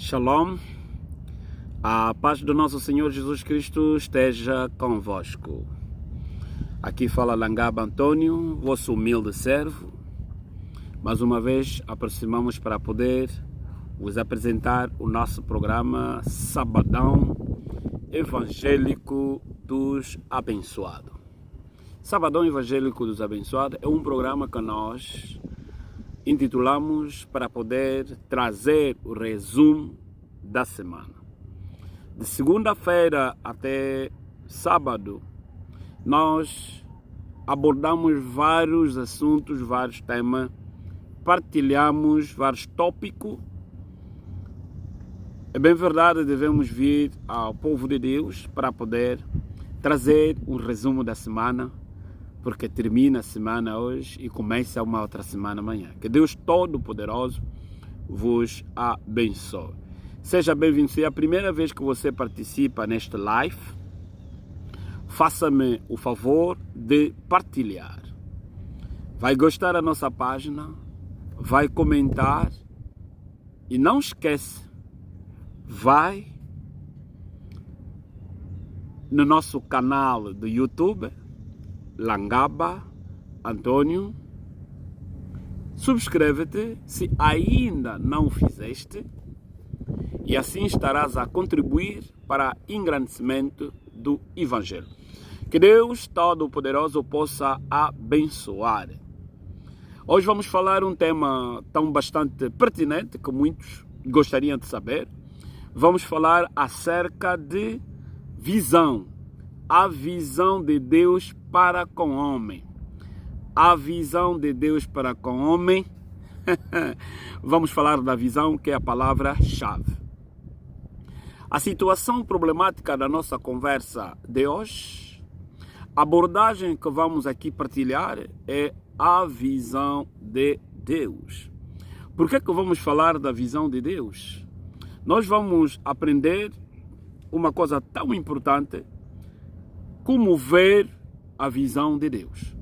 Shalom, a paz do nosso Senhor Jesus Cristo esteja convosco. Aqui fala Langaba Antônio, vosso humilde servo. Mais uma vez aproximamos para poder vos apresentar o nosso programa Sabadão Evangélico dos Abençoados. Sabadão Evangélico dos Abençoados é um programa que nós intitulamos para poder trazer o resumo da semana. De segunda-feira até sábado, nós abordamos vários assuntos, vários temas, partilhamos vários tópicos. É bem verdade, devemos vir ao povo de Deus para poder trazer um resumo da semana, porque termina a semana hoje e começa uma outra semana amanhã. Que Deus Todo-Poderoso vos abençoe. Seja bem-vindo. Se é a primeira vez que você participa neste live, faça-me o favor de partilhar. Vai gostar da nossa página, vai comentar e não esquece, vai no nosso canal do YouTube, Langaba Antônio, subscreve-te se ainda não o fizeste e assim estarás a contribuir para o engrandecimento do Evangelho. Que Deus Todo-Poderoso possa abençoar. Hoje vamos falar um tema tão bastante pertinente que muitos gostariam de saber. Vamos falar acerca de visão. A visão de Deus para com o homem. A visão de Deus para com o homem. Vamos falar da visão, que é a palavra-chave. A situação problemática da nossa conversa de hoje, a abordagem que vamos aqui partilhar é a visão de Deus. Por que vamos falar da visão de Deus? Nós vamos aprender uma coisa tão importante, como ver a visão de Deus.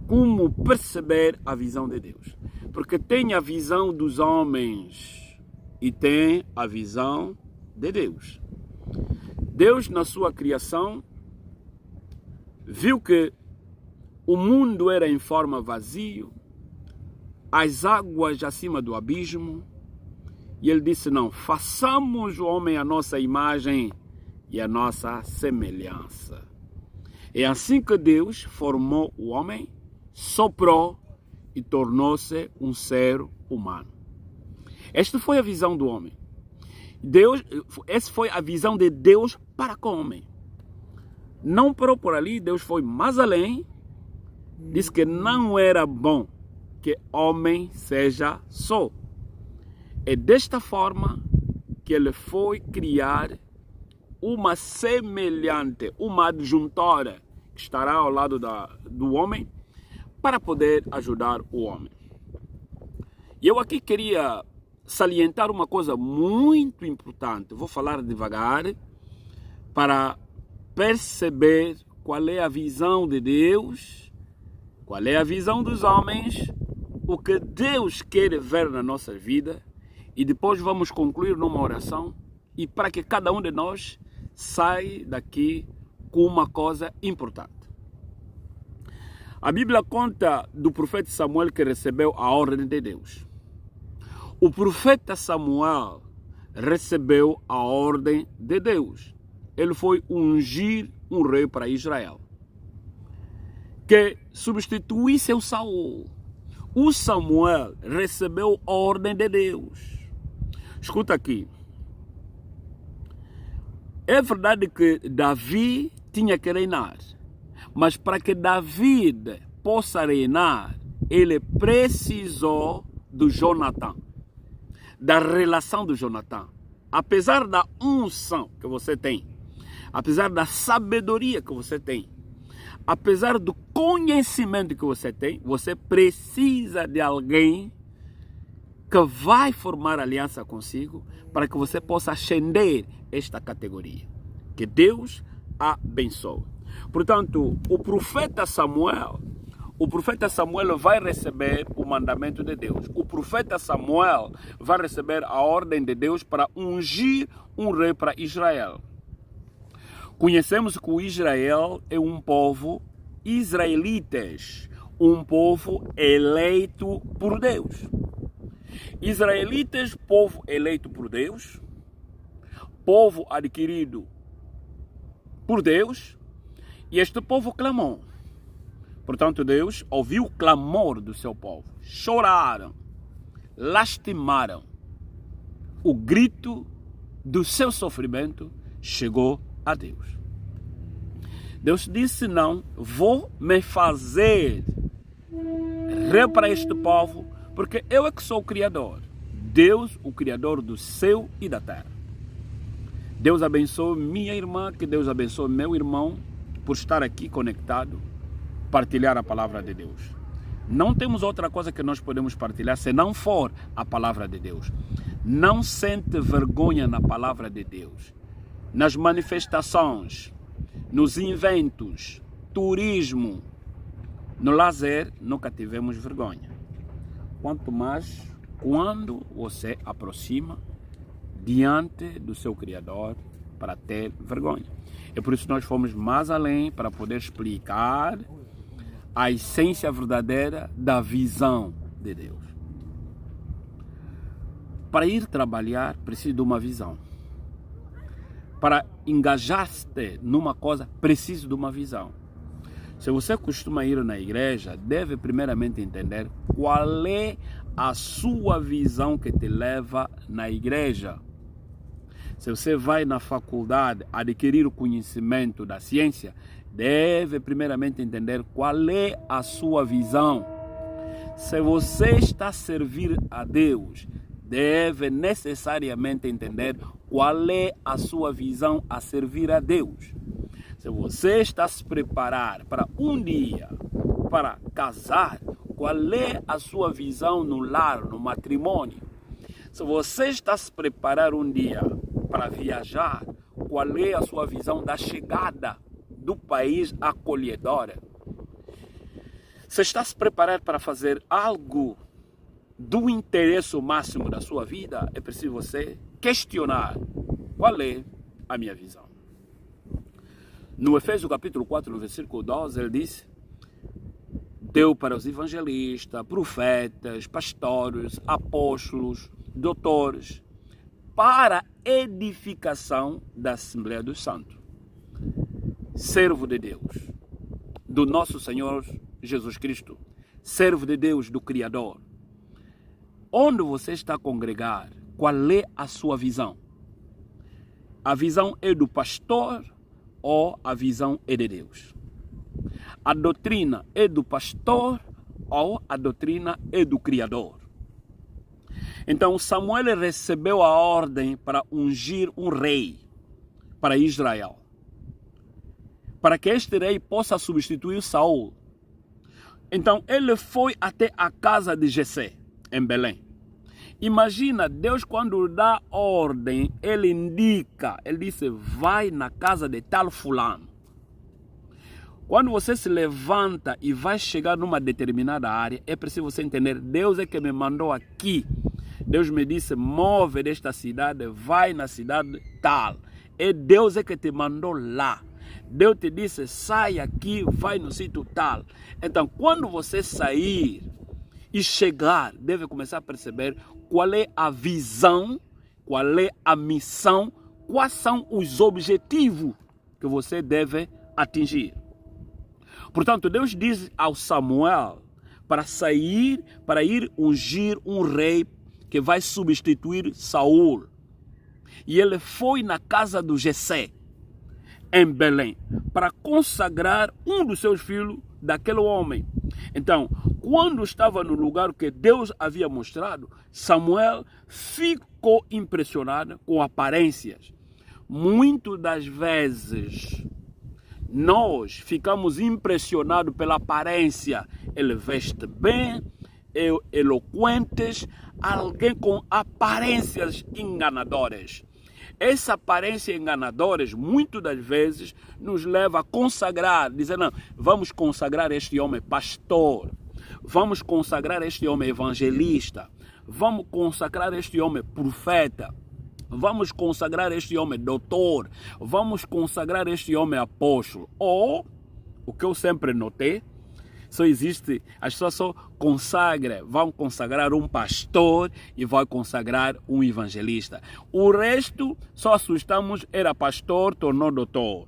Como perceber a visão de Deus. Porque tem a visão dos homens e tem a visão de Deus. Deus, na sua criação, viu que o mundo era em forma vazio, as águas acima do abismo, e ele disse: não, façamos o homem a nossa imagem e a nossa semelhança. É assim que Deus formou o homem, soprou e tornou-se um ser humano. Esta foi a visão do homem. Essa foi a visão de Deus para com o homem. Não parou por ali, Deus foi mais além. Disse que não era bom que homem seja só. É desta forma que ele foi criar uma semelhante, uma adjuntora que estará ao lado do homem para poder ajudar o homem. E eu aqui queria salientar uma coisa muito importante. Vou falar devagar para perceber qual é a visão de Deus, qual é a visão dos homens, o que Deus quer ver na nossa vida, e depois vamos concluir numa oração e para que cada um de nós sai daqui com uma coisa importante. A Bíblia conta do profeta Samuel que recebeu a ordem de Deus. O profeta Samuel recebeu a ordem de Deus. Ele foi ungir um rei para Israel, que substituísse o Saul. O Samuel recebeu a ordem de Deus. Escuta aqui. É verdade que Davi tinha que reinar, mas para que Davi possa reinar, ele precisou do Jonatã, da relação do Jonatã. Apesar da unção que você tem, apesar da sabedoria que você tem, apesar do conhecimento que você tem, você precisa de alguém que vai formar aliança consigo para que você possa ascender esta categoria. Que Deus abençoe. Portanto, o profeta Samuel o profeta Samuel vai receber o mandamento de Deus. O profeta Samuel vai receber a ordem de Deus para ungir um rei para Israel. Conhecemos que o Israel é um povo israelitas, um povo eleito por Deus. Israelitas, povo eleito por Deus, povo adquirido por Deus, e este povo clamou. Portanto, Deus ouviu o clamor do seu povo. Choraram, lastimaram. O grito do seu sofrimento chegou a Deus. Deus disse: não, vou me fazer rei para este povo, porque eu é que sou o Criador. Deus, o Criador do céu e da terra. Deus abençoe minha irmã, que Deus abençoe meu irmão, por estar aqui conectado, partilhar a palavra de Deus. Não temos outra coisa que nós podemos partilhar se não for a palavra de Deus. Não sente vergonha na palavra de Deus. Nas manifestações, nos eventos, turismo, no lazer, nunca tivemos vergonha. Quanto mais quando você aproxima diante do seu Criador para ter vergonha. É por isso que nós fomos mais além para poder explicar a essência verdadeira da visão de Deus. Para ir trabalhar, precisa de uma visão. Para engajar-se numa coisa, precisa de uma visão. Se você costuma ir na igreja, deve primeiramente entender qual é a sua visão que te leva na igreja. Se você vai na faculdade adquirir o conhecimento da ciência, deve primeiramente entender qual é a sua visão. Se você está a servir a Deus, deve necessariamente entender qual é a sua visão a servir a Deus. Se você está a se preparar para um dia, para casar, qual é a sua visão no lar, no matrimônio? Se você está a se preparar um dia para viajar, qual é a sua visão da chegada do país acolhedor? Se está a se preparar para fazer algo do interesse máximo da sua vida, é preciso você questionar qual é a minha visão. No Efésios capítulo 4, no versículo 12, ele diz: deu para os evangelistas, profetas, pastores, apóstolos, doutores, para edificação da Assembleia dos Santos. Servo de Deus, do nosso Senhor Jesus Cristo, servo de Deus, do Criador. Onde você está a congregar, qual é a sua visão? A visão é do pastor ou a visão é de Deus? A doutrina é do pastor ou a doutrina é do Criador? Então Samuel recebeu a ordem para ungir um rei para Israel, para que este rei possa substituir Saul. Então ele foi até a casa de Jessé, em Belém. Imagina, Deus quando dá ordem, ele indica, ele disse: vai na casa de tal fulano. Quando você se levanta e vai chegar numa determinada área, é preciso você entender: Deus é que me mandou aqui. Deus me disse: move desta cidade, vai na cidade tal. E Deus é que te mandou lá. Deus te disse: sai aqui, vai no sítio tal. Então, quando você sair e chegar, deve começar a perceber qual é a visão, qual é a missão, quais são os objetivos que você deve atingir. Portanto, Deus diz ao Samuel para sair, para ir ungir um rei que vai substituir Saul. E ele foi na casa do Jessé, em Belém, para consagrar um dos seus filhos daquele homem. Então, quando estava no lugar que Deus havia mostrado, Samuel ficou impressionado com aparências. Muitas das vezes, nós ficamos impressionados pela aparência. Ele veste bem, é eloquente, alguém com aparências enganadoras. essa aparência enganadora, muitas das vezes, nos leva a consagrar, dizer, não, vamos consagrar este homem pastor, vamos consagrar este homem evangelista, vamos consagrar este homem profeta, vamos consagrar este homem doutor, vamos consagrar este homem apóstolo. Ou, o que eu sempre notei, só existe, as pessoas só vão consagrar um pastor e vão consagrar um evangelista. O resto, só assustamos, era pastor, tornou doutor.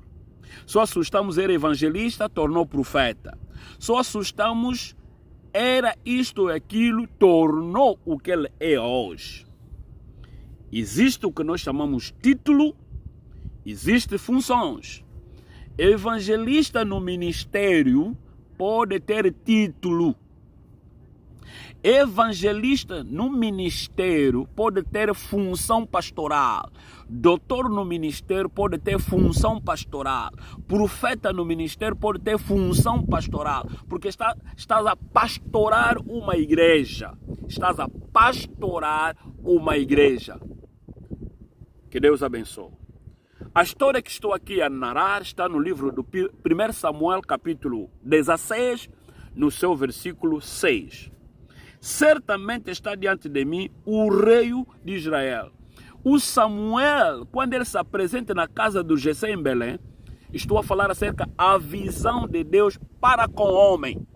Só assustamos, era evangelista, tornou profeta. Só assustamos, era isto e aquilo, tornou o que ele é hoje. Existe o que nós chamamos título, existe funções. Evangelista no ministério pode ter título. Evangelista no ministério pode ter função pastoral. Doutor no ministério pode ter função pastoral. Profeta no ministério pode ter função pastoral. Porque estás a pastorar uma igreja. Estás a pastorar uma igreja. Que Deus abençoe. A história que estou aqui a narrar está no livro do 1 Samuel, capítulo 16, no seu versículo 6. Certamente está diante de mim o rei de Israel. O Samuel, quando ele se apresenta na casa do Jessé em Belém, estou a falar acerca da visão de Deus para com o homem.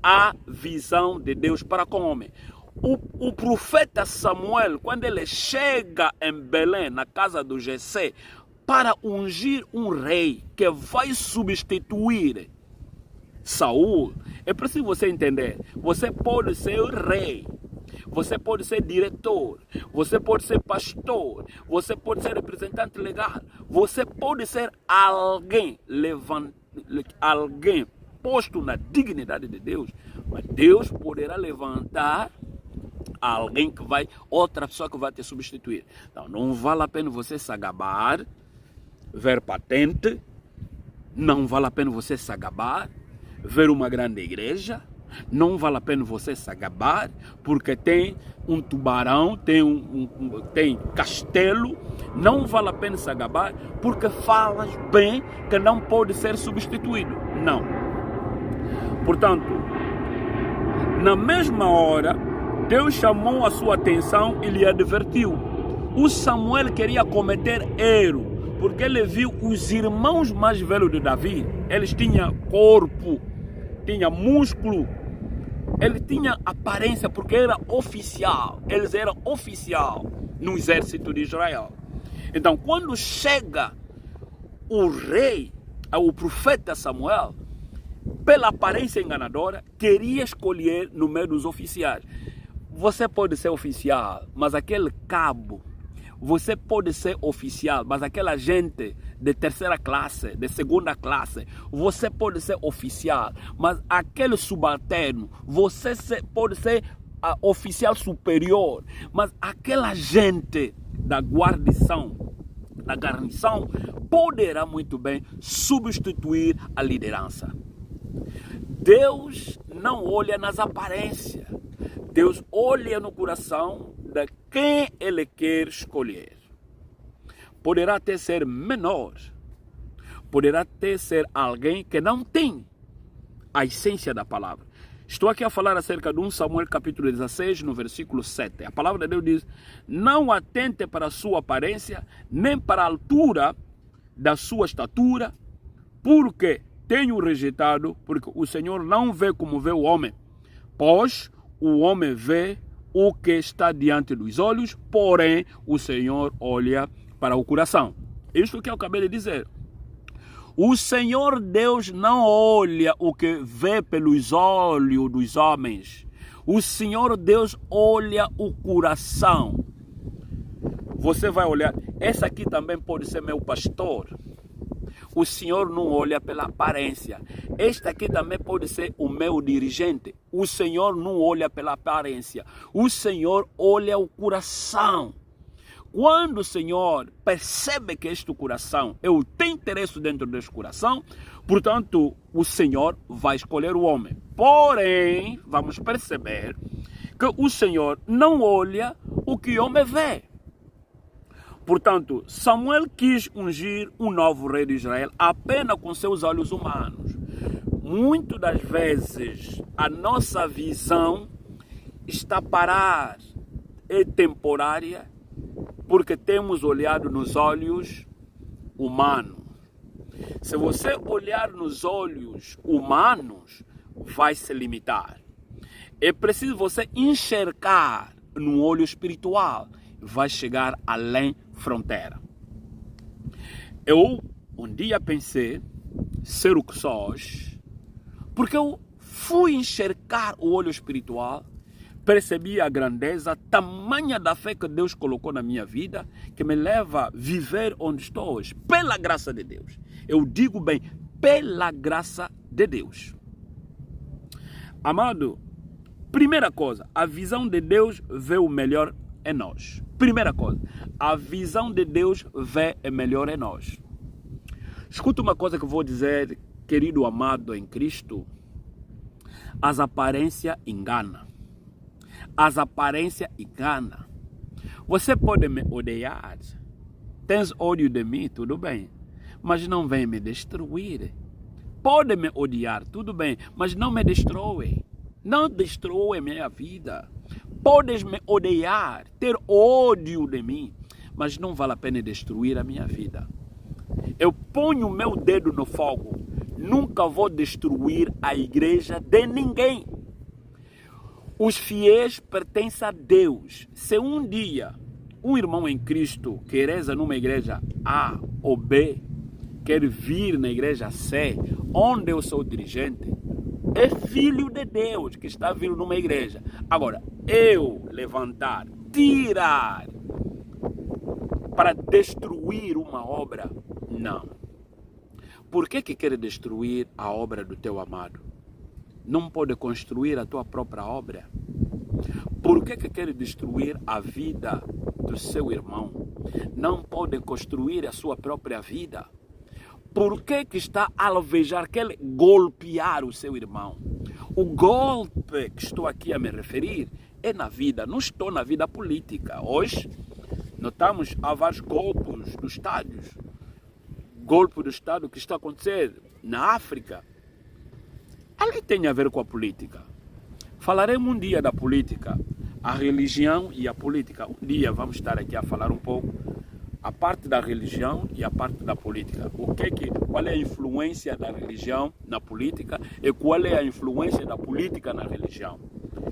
A visão de Deus para com o homem. O profeta Samuel, quando ele chega em Belém, na casa do Jessé, para ungir um rei que vai substituir Saul, é preciso você entender, você pode ser rei, você pode ser diretor, você pode ser pastor, você pode ser representante legal, você pode ser alguém posto na dignidade de Deus, mas Deus poderá levantar alguém que vai, outra pessoa que vai te substituir. Então não vale a pena você se agabar, ver patente, não vale a pena você se agabar, ver uma grande igreja, não vale a pena você se agabar, porque tem um tubarão, tem castelo, não vale a pena se agabar, porque falas bem que não pode ser substituído. Não. Portanto, na mesma hora, Deus chamou a sua atenção e lhe advertiu. O Samuel queria cometer erro, porque ele viu os irmãos mais velhos de Davi, eles tinham corpo, tinham músculo, ele tinha aparência porque era oficial, eles eram oficial no exército de Israel. Então, quando chega o rei, o profeta Samuel, pela aparência enganadora, queria escolher no meio dos oficiais. Você pode ser oficial, mas aquele cabo, você pode ser oficial, mas aquela gente de terceira classe, de segunda classe, você pode ser oficial, mas aquele subalterno, você pode ser oficial superior, mas aquela gente da guarnição, poderá muito bem substituir a liderança. Deus não olha nas aparências, Deus olha no coração de quem Ele quer escolher. Poderá até ser menor, poderá até ser alguém que não tem a essência da palavra. Estou aqui a falar acerca de 1 Samuel capítulo 16, no versículo 7. A palavra de Deus diz: não atente para a sua aparência, nem para a altura da sua estatura, porque tenho rejeitado, porque o Senhor não vê como vê o homem, pois o homem vê o que está diante dos olhos, porém o Senhor olha para o coração. Isto que eu acabei de dizer. O Senhor Deus não olha o que vê pelos olhos dos homens. O Senhor Deus olha o coração. Você vai olhar, esse aqui também pode ser meu pastor. O Senhor não olha pela aparência. Este aqui também pode ser o meu dirigente. O Senhor não olha pela aparência. O Senhor olha o coração. Quando o Senhor percebe que este coração, eu tenho interesse dentro deste coração, portanto, o Senhor vai escolher o homem. Porém, vamos perceber que o Senhor não olha o que o homem vê. Portanto, Samuel quis ungir um novo rei de Israel apenas com seus olhos humanos. Muitas das vezes, a nossa visão está parada, é temporária, porque temos olhado nos olhos humanos. Se você olhar nos olhos humanos, vai se limitar. É preciso você enxergar no olho espiritual, vai chegar além fronteira. Eu um dia pensei ser o que sou hoje, porque eu fui enxergar o olho espiritual, percebi a grandeza, tamanha da fé que Deus colocou na minha vida, que me leva a viver onde estou hoje, pela graça de Deus. Eu digo bem, pela graça de Deus. Amado, primeira coisa, a visão de Deus vê o melhor em nós. Primeira coisa, a visão de Deus vê o melhor em nós. Escuta uma coisa que eu vou dizer, querido amado em Cristo. As aparências enganam. As aparências enganam. Você pode me odiar. Tens ódio de mim, tudo bem. Mas não vem me destruir. Pode me odiar, tudo bem. Mas não me destrói. Não destrói minha vida. Podes me odiar, ter ódio de mim. Mas não vale a pena destruir a minha vida. Eu ponho o meu dedo no fogo. Nunca vou destruir a igreja de ninguém. Os fiéis pertencem a Deus. Se um dia um irmão em Cristo que reza numa igreja A ou B, quer vir na igreja C, onde eu sou dirigente, é filho de Deus que está vindo numa igreja. Agora, eu levantar, tirar, para destruir uma obra, não. Por que quer destruir a obra do teu amado? Não pode construir a tua própria obra? Por que quer destruir a vida do seu irmão? Não pode construir a sua própria vida? Por que está a alvejar, quer golpear o seu irmão? O golpe que estou aqui a me referir é na vida, não estou na vida política. Hoje, notamos há vários golpes dos estádios. Golpe do Estado que está acontecendo na África. Ali tem a ver com a política. Falaremos um dia da política, a religião e a política. Um dia vamos estar aqui a falar um pouco a parte da religião e a parte da política. Qual é a influência da religião na política e qual é a influência da política na religião?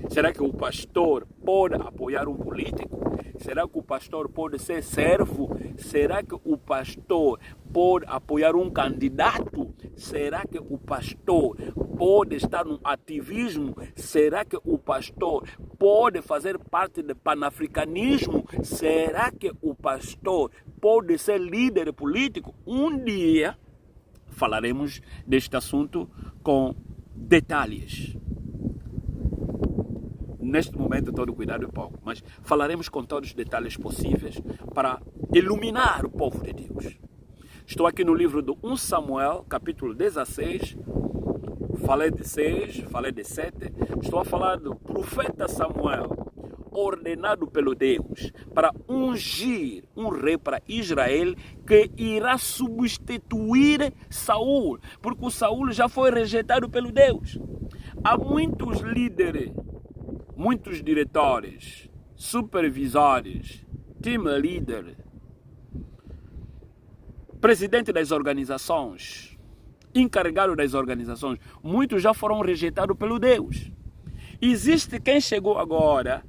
Será que o pastor pode apoiar um político? Será que o pastor pode ser servo? Será que o pastor pode apoiar um candidato? Será que o pastor pode estar no ativismo? Será que o pastor pode fazer parte do panafricanismo? Será que o pastor pode ser líder político? Um dia falaremos deste assunto com detalhes. Neste momento, todo cuidado é pouco, mas falaremos com todos os detalhes possíveis para iluminar o povo de Deus. Estou aqui no livro do 1 Samuel, capítulo 16, falei de 6, falei de 7, estou a falar do profeta Samuel, ordenado pelo Deus para ungir um rei para Israel que irá substituir Saul, porque o Saul já foi rejeitado pelo Deus. Há muitos líderes, muitos diretores, supervisores, team leader, presidente das organizações, encarregado das organizações, muitos já foram rejeitados pelo Deus. Existe quem chegou agora,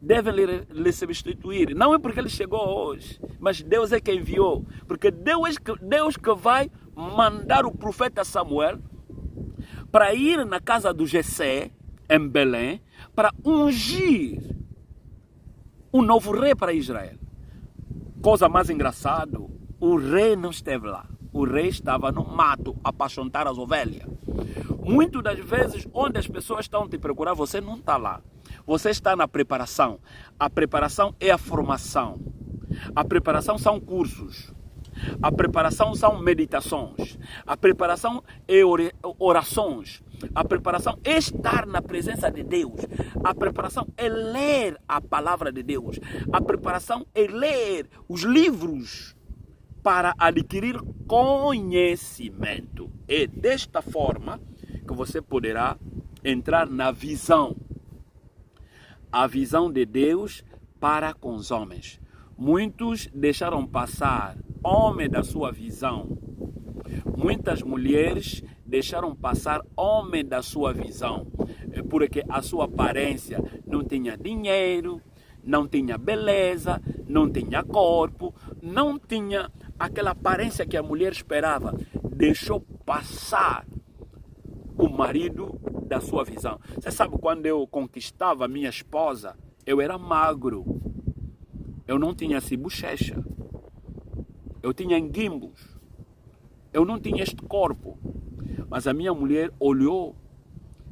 deve lhe substituir. Não é porque ele chegou hoje, mas Deus é quem enviou. Porque Deus que vai mandar o profeta Samuel para ir na casa do Jessé, em Belém, para ungir um novo rei para Israel. Coisa mais engraçada, o rei não esteve lá. O rei estava no mato a apacentar as ovelhas. Muitas das vezes, onde as pessoas estão te procurar, você não está lá. Você está na preparação. A preparação é a formação. A preparação são cursos. A preparação são meditações. A preparação é orações. A preparação é estar na presença de Deus. A preparação é ler a palavra de Deus. A preparação é ler os livros para adquirir conhecimento. É desta forma que você poderá entrar na visão. A visão de Deus para com os homens. Muitos deixaram passar homem da sua visão. Muitas mulheres deixaram passar homem da sua visão, porque a sua aparência não tinha dinheiro, não tinha beleza, não tinha corpo, não tinha aquela aparência que a mulher esperava. Deixou passar o marido da sua visão. Você sabe, quando eu conquistava minha esposa, eu era magro. Eu não tinha assim bochecha. Eu tinha guimbos. Eu não tinha este corpo. Mas a minha mulher olhou.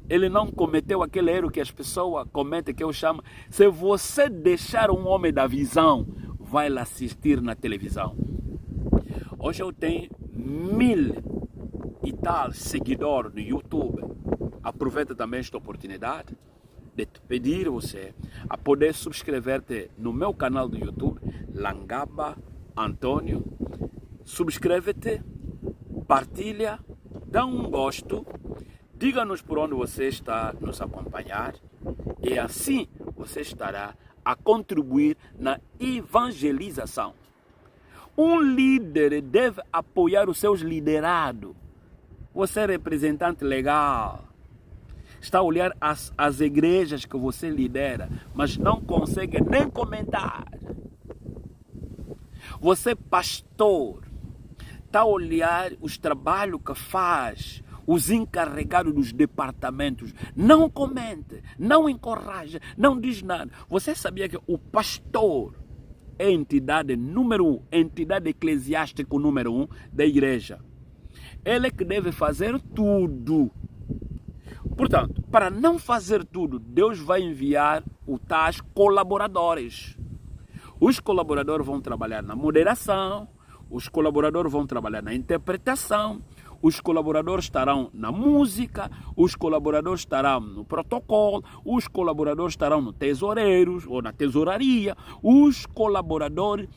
Ele não cometeu aquele erro que as pessoas cometem, que eu chamo. Se você deixar um homem da visão, vai lá assistir na televisão. Hoje eu tenho 1000 e tal seguidores no YouTube. Aproveita também esta oportunidade de te pedir você a poder subscrever-te no meu canal do YouTube, Langaba Antônio. Subscreve-te, partilha, dá um gosto, diga-nos por onde você está nos acompanhar e assim você estará a contribuir na evangelização. Um líder deve apoiar os seus liderados. Você é representante legal. Está a olhar as igrejas que você lidera, mas não consegue nem comentar. Você, pastor, está a olhar os trabalhos que faz, os encarregados dos departamentos. Não comente, não encoraja, não diz nada. Você sabia que o pastor é a entidade número 1, entidade eclesiástica número 1 da igreja? Ele é que deve fazer tudo. Portanto, para não fazer tudo, Deus vai enviar os tais colaboradores. Os colaboradores vão trabalhar na moderação, os colaboradores vão trabalhar na interpretação, os colaboradores estarão na música, os colaboradores estarão no protocolo, os colaboradores estarão no tesoureiros ou na tesouraria, os colaboradores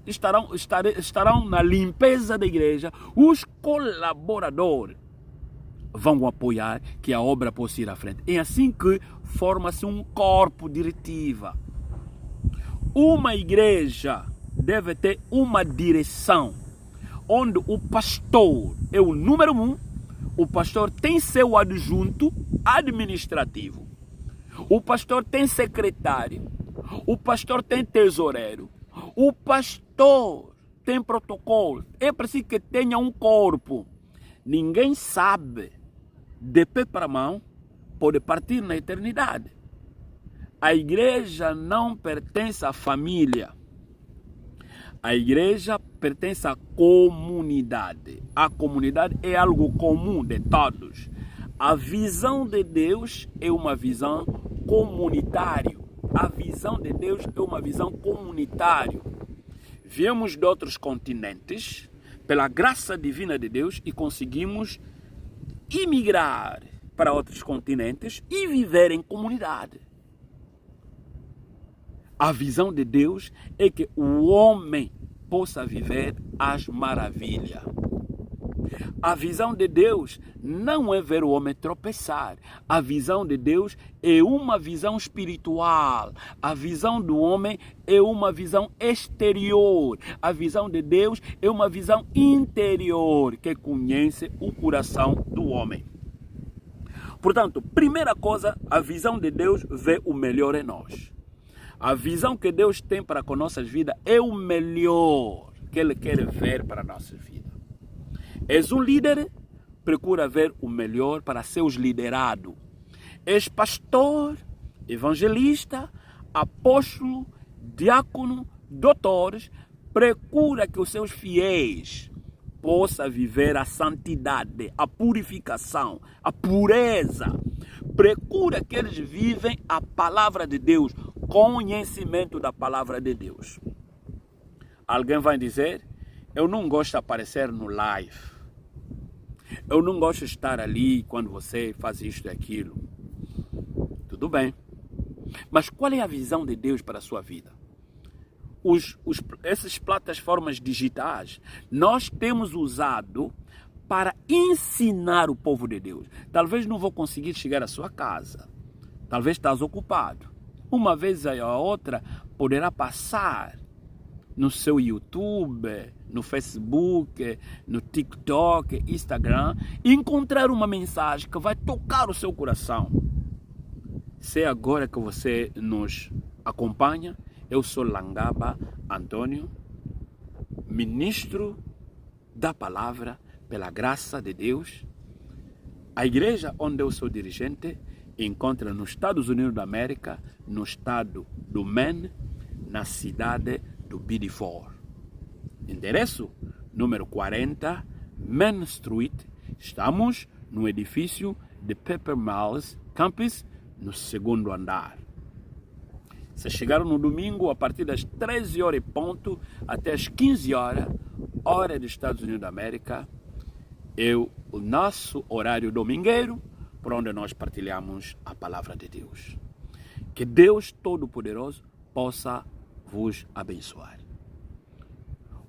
estarão na limpeza da igreja, os colaboradores vão apoiar que a obra possa ir à frente. É assim que forma-se um corpo diretivo. Uma igreja deve ter uma direção, onde o pastor é o número 1, o pastor tem seu adjunto administrativo, o pastor tem secretário, o pastor tem tesoureiro, o pastor tem protocolo. É preciso que tenha um corpo. Ninguém sabe, de pé para a mão, pode partir na eternidade. A igreja não pertence à família. A igreja pertence à comunidade. A comunidade é algo comum de todos. A visão de Deus é uma visão comunitária. A visão de Deus é uma visão comunitária. Viemos de outros continentes, pela graça divina de Deus, e conseguimos imigrar para outros continentes e viver em comunidade. A visão de Deus é que o homem possa viver as maravilhas. A visão de Deus não é ver o homem tropeçar. A visão de Deus é uma visão espiritual. A visão do homem é uma visão exterior. A visão de Deus é uma visão interior, que conhece o coração do homem. Portanto, primeira coisa, a visão de Deus vê o melhor em nós. A visão que Deus tem para com nossas vidas é o melhor que Ele quer ver para nossas vidas. És um líder, procura ver o melhor para seus liderados. És pastor, evangelista, apóstolo, diácono, doutores, procura que os seus fiéis possam viver a santidade, a purificação, a pureza. Procura que eles vivem a palavra de Deus, conhecimento da palavra de Deus. Alguém vai dizer, Eu não gosto de aparecer no live. Eu não gosto de estar ali quando você faz isto e aquilo. Tudo bem. Mas qual é a visão de Deus para a sua vida? Essas plataformas digitais, nós temos usado para ensinar o povo de Deus. Talvez não vou conseguir chegar à sua casa. Talvez estás ocupado. Uma vez a outra poderá passar no seu YouTube, no Facebook, no TikTok, Instagram, e encontrar uma mensagem que vai tocar o seu coração. Se é agora que você nos acompanha, eu sou Langaba Antônio, ministro da palavra pela graça de Deus. A igreja onde eu sou dirigente encontra nos Estados Unidos da América, no estado do Maine, na cidade do Biddeford. Endereço número 40, Main Street. Estamos no edifício de Pepper Mills Campus, no segundo andar. Se chegaram no domingo, a partir das 13 horas e ponto até as 15 horas, hora dos Estados Unidos da América, o nosso horário domingueiro, por onde nós partilhamos a palavra de Deus. Que Deus Todo-Poderoso possa vos abençoar.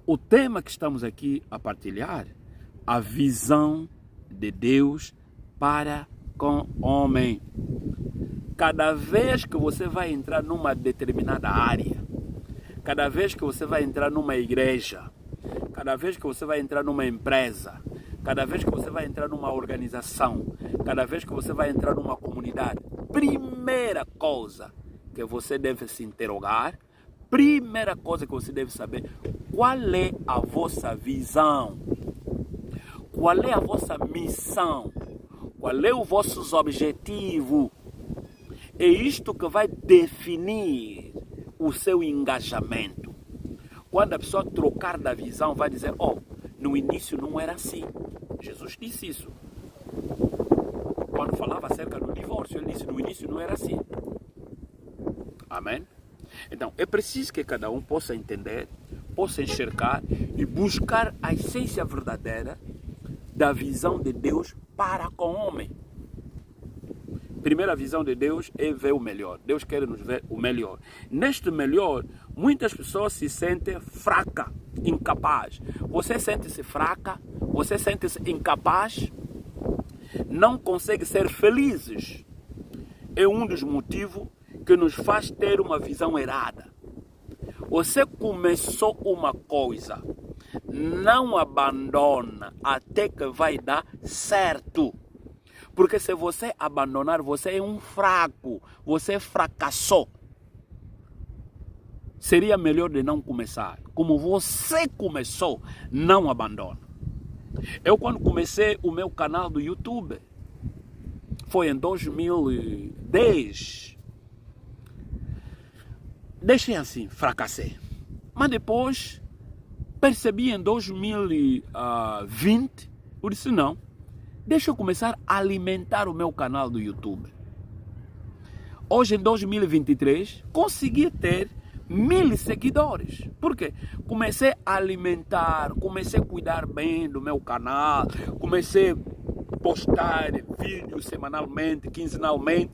O tema que estamos aqui a partilhar, a visão de Deus para com o homem. Cada vez que você vai entrar numa determinada área, cada vez que você vai entrar numa igreja, cada vez que você vai entrar numa empresa, cada vez que você vai entrar numa organização, cada vez que você vai entrar numa comunidade, primeira coisa que você deve se interrogar, primeira coisa que você deve saber, qual é a vossa visão? Qual é a vossa missão? Qual é o vosso objetivo? É isto que vai definir o seu engajamento. Quando a pessoa trocar da visão, vai dizer, no início não era assim. Jesus disse isso. Quando falava acerca do divórcio, ele disse, no início não era assim. Amém? Então, é preciso que cada um possa entender, possa enxergar e buscar a essência verdadeira da visão de Deus para com o homem. Primeira visão de Deus é ver o melhor. Deus quer nos ver o melhor. Neste melhor, muitas pessoas se sentem fracas, incapazes. Você sente-se fraca, você sente-se incapaz, não consegue ser felizes. É um dos motivos que nos faz ter uma visão errada. Você começou uma coisa, não abandona até que vai dar certo. Porque se você abandonar, você é um fraco, você fracassou. Seria melhor de não começar. Como você começou, não abandona. Eu quando comecei o meu canal do YouTube, foi em 2010. Deixei assim, fracassei. Mas depois, percebi em 2020, eu disse não. Deixa eu começar a alimentar o meu canal do YouTube. Hoje, em 2023, consegui ter 1000 seguidores. Por quê? Comecei a alimentar, comecei a cuidar bem do meu canal, comecei a postar vídeos semanalmente, quinzenalmente,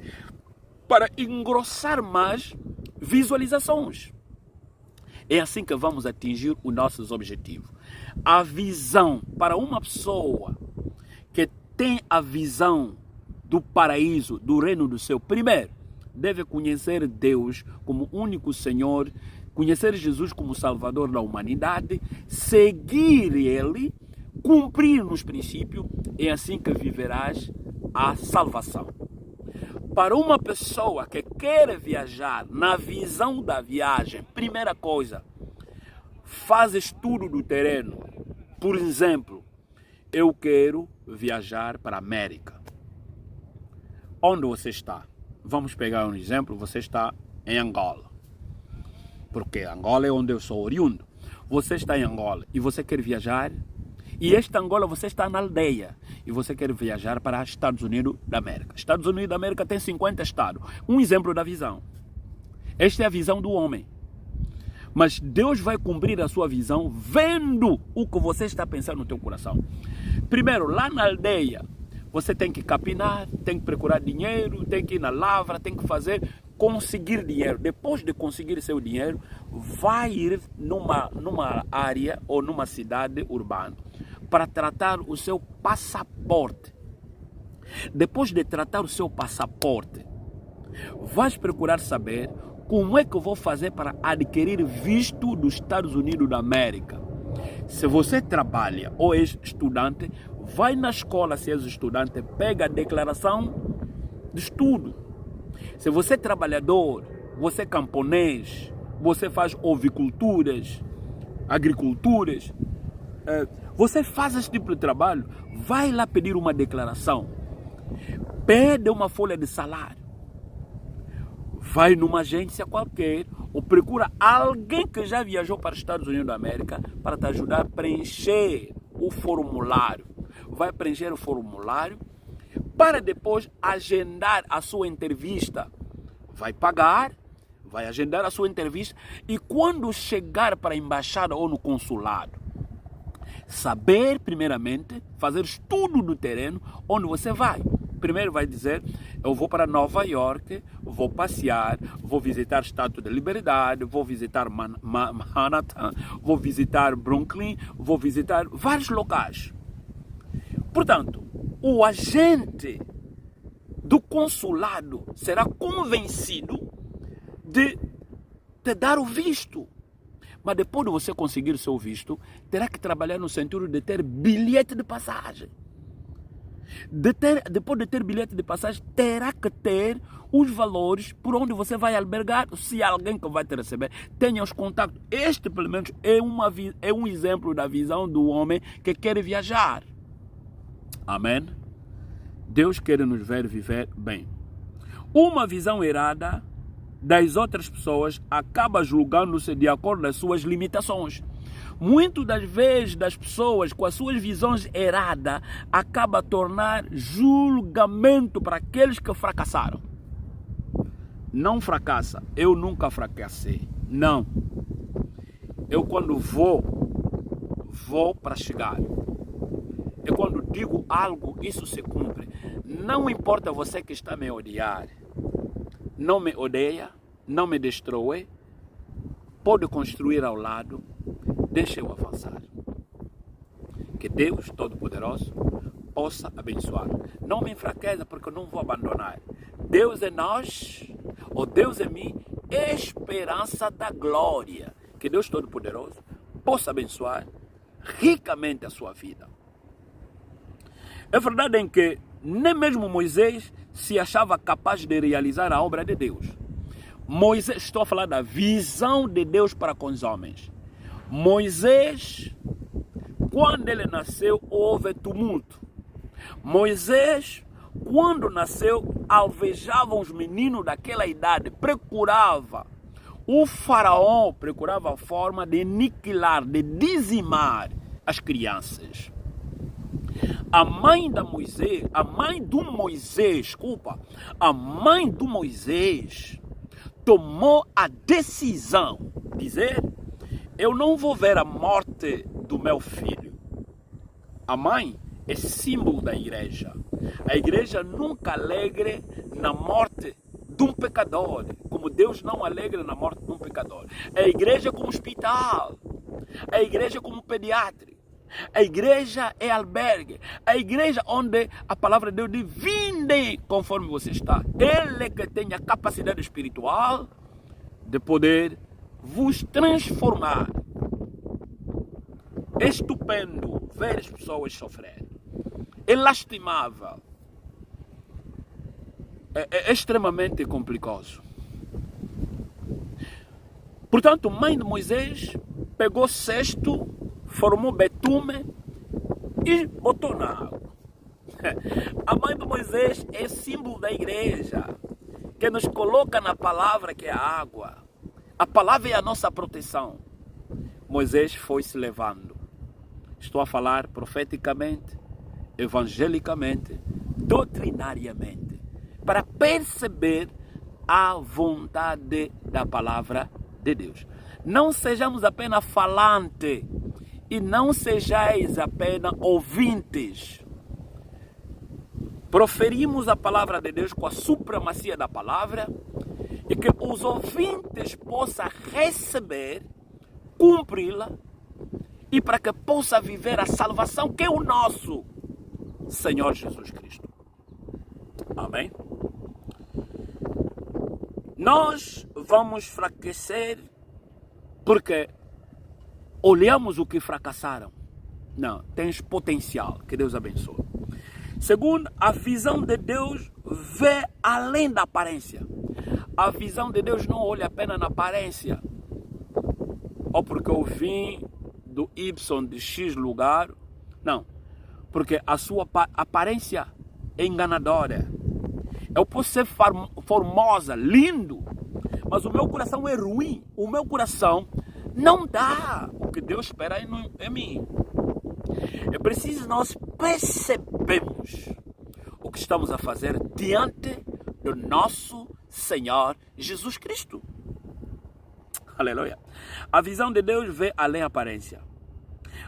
para engrossar mais visualizações. É assim que vamos atingir os nossos objetivos. A visão para uma pessoa que tem a visão do paraíso, do reino do céu, primeiro, deve conhecer Deus como único Senhor, conhecer Jesus como Salvador da humanidade, seguir Ele, cumprir nos princípios, é assim que viverás a salvação. Para uma pessoa que quer viajar na visão da viagem, primeira coisa, faz estudo do terreno. Por exemplo, eu quero viajar para a América. Onde você está? Vamos pegar um exemplo, você está em Angola. Porque Angola é onde eu sou oriundo. Você está em Angola e você quer viajar. E esta Angola você está na aldeia. E você quer viajar para os Estados Unidos da América. Estados Unidos da América tem 50 estados. Um exemplo da visão. Esta é a visão do homem. Mas Deus vai cumprir a sua visão vendo o que você está pensando no teu coração. Primeiro, lá na aldeia, você tem que capinar, tem que procurar dinheiro, tem que ir na lavra, tem que conseguir dinheiro. Depois de conseguir seu dinheiro, vai ir numa área ou numa cidade urbana para tratar o seu passaporte. Depois de tratar o seu passaporte, vais procurar saber como é que eu vou fazer para adquirir visto dos Estados Unidos da América. Se você trabalha ou é estudante, vai na escola se és estudante, pega a declaração de estudo. Se você é trabalhador, você é camponês, você faz oviculturas, agriculturas, você faz esse tipo de trabalho, vai lá pedir uma declaração, pede uma folha de salário, vai numa agência qualquer ou procura alguém que já viajou para os Estados Unidos da América para te ajudar a preencher o formulário. Vai preencher o formulário para depois agendar a sua entrevista. Vai pagar, vai agendar a sua entrevista e quando chegar para a embaixada ou no consulado, saber primeiramente, fazer estudo do terreno onde você vai. Primeiro vai dizer, eu vou para Nova York, vou passear, vou visitar a Estátua da Liberdade, vou visitar Manhattan, vou visitar Brooklyn, vou visitar vários locais. Portanto, o agente do consulado será convencido de te dar o visto. Mas depois de você conseguir o seu visto, terá que trabalhar no sentido de ter bilhete de passagem. Depois de ter bilhete de passagem, terá que ter os valores por onde você vai albergar. Se alguém que vai te receber, tenha os contatos. Este, pelo menos, é um exemplo da visão do homem que quer viajar. Amém? Deus quer nos ver viver bem. Uma visão errada das outras pessoas acaba julgando-se de acordo com as suas limitações. Muitas das vezes das pessoas com as suas visões erradas acaba a tornar julgamento para aqueles que fracassaram. Não fracassa. Eu nunca fracassei. Não. Eu quando vou para chegar. Eu quando digo algo, isso se cumpre. Não importa você que está me odiar. Não me odeia, não me destrói. Pode construir ao lado. Deixa eu avançar. Que Deus Todo-Poderoso possa abençoar. Não me enfraqueça porque eu não vou abandonar. Deus é nós, ou Deus é mim, esperança da glória. Que Deus Todo-Poderoso possa abençoar ricamente a sua vida. É verdade em que nem mesmo Moisés se achava capaz de realizar a obra de Deus. Moisés, estou a falar da visão de Deus para com os homens. Moisés, quando ele nasceu, houve tumulto. Moisés, quando nasceu, alvejavam os meninos daquela idade, o faraó procurava a forma de aniquilar, de dizimar as crianças. A mãe do Moisés tomou a decisão de dizer, eu não vou ver a morte do meu filho. A mãe é símbolo da igreja. A igreja nunca alegra na morte de um pecador, como Deus não alegra na morte de um pecador. A igreja é como hospital, a igreja é como pediatra, a igreja é albergue, a igreja onde a palavra de Deus diz, vinde conforme você está. Ele que tem a capacidade espiritual de poder vos transformar. É estupendo ver as pessoas sofrer. É lastimável. É extremamente complicado. Portanto, a mãe de Moisés pegou cesto, formou betume e botou na água. A mãe de Moisés é símbolo da igreja, que nos coloca na palavra que é a água. A palavra é a nossa proteção. Moisés foi se levando. Estou a falar profeticamente, evangelicamente, doutrinariamente, para perceber a vontade da palavra de Deus. Não sejamos apenas falantes e não sejais apenas ouvintes. Proferimos a palavra de Deus com a supremacia da palavra e que os ouvintes possam receber, cumpri-la e para que possa viver a salvação que é o nosso Senhor Jesus Cristo. Amém? Nós vamos fraquecer porque olhamos o que fracassaram. Não, tens potencial. Que Deus abençoe. Segundo, a visão de Deus vê além da aparência. A visão de Deus não olha apenas na aparência. Ou porque eu vim do Y de X lugar. Não. Porque a sua aparência é enganadora. Eu posso ser formosa, lindo, mas o meu coração é ruim. O meu coração não dá o que Deus espera em mim. É preciso nós percebermos o que estamos a fazer diante do nosso Senhor Jesus Cristo. Aleluia. A visão de Deus vê além da aparência.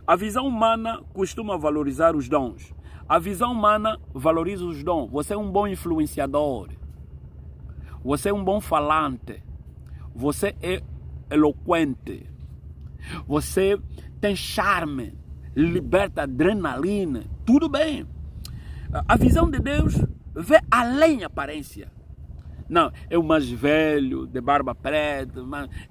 A visão humana costuma valorizar os dons. A visão humana valoriza os dons. Você é um bom influenciador. Você é um bom falante. Você é eloquente. Você tem charme. Liberta adrenalina. Tudo bem. A visão de Deus vê além da aparência. Não, é o mais velho, de barba preta,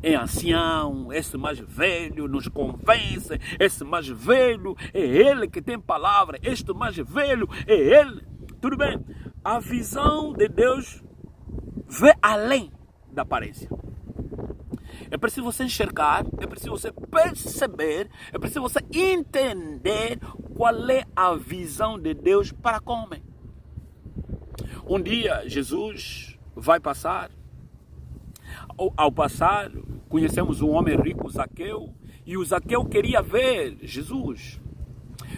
é ancião, esse mais velho nos convence, esse mais velho é ele que tem palavra, este mais velho é ele. Tudo bem, a visão de Deus vê além da aparência. É preciso você enxergar, é preciso você perceber, é preciso você entender qual é a visão de Deus para com o homem. Um dia, Jesus vai passar. Ao passar, conhecemos um homem rico, Zaqueu, e o Zaqueu queria ver Jesus.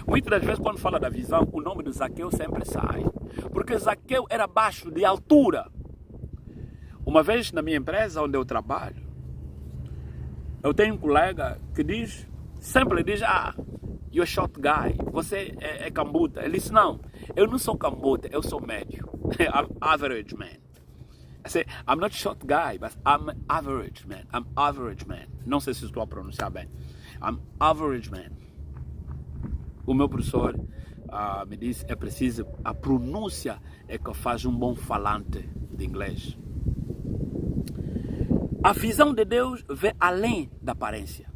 Muitas das vezes, quando fala da visão, o nome do Zaqueu sempre sai, porque Zaqueu era baixo de altura. Uma vez na minha empresa onde eu trabalho, eu tenho um colega que sempre diz, you're short guy, você é cambuta. Ele disse, não, eu não sou cambuta, eu sou médio, I'm average man. I say, I'm not short guy, but I'm average man. I'm average man. Não sei se estou a pronunciar bem. I'm average man. O meu professor me disse, é preciso, a pronúncia é que faz um bom falante de inglês. A visão de Deus vê além da aparência.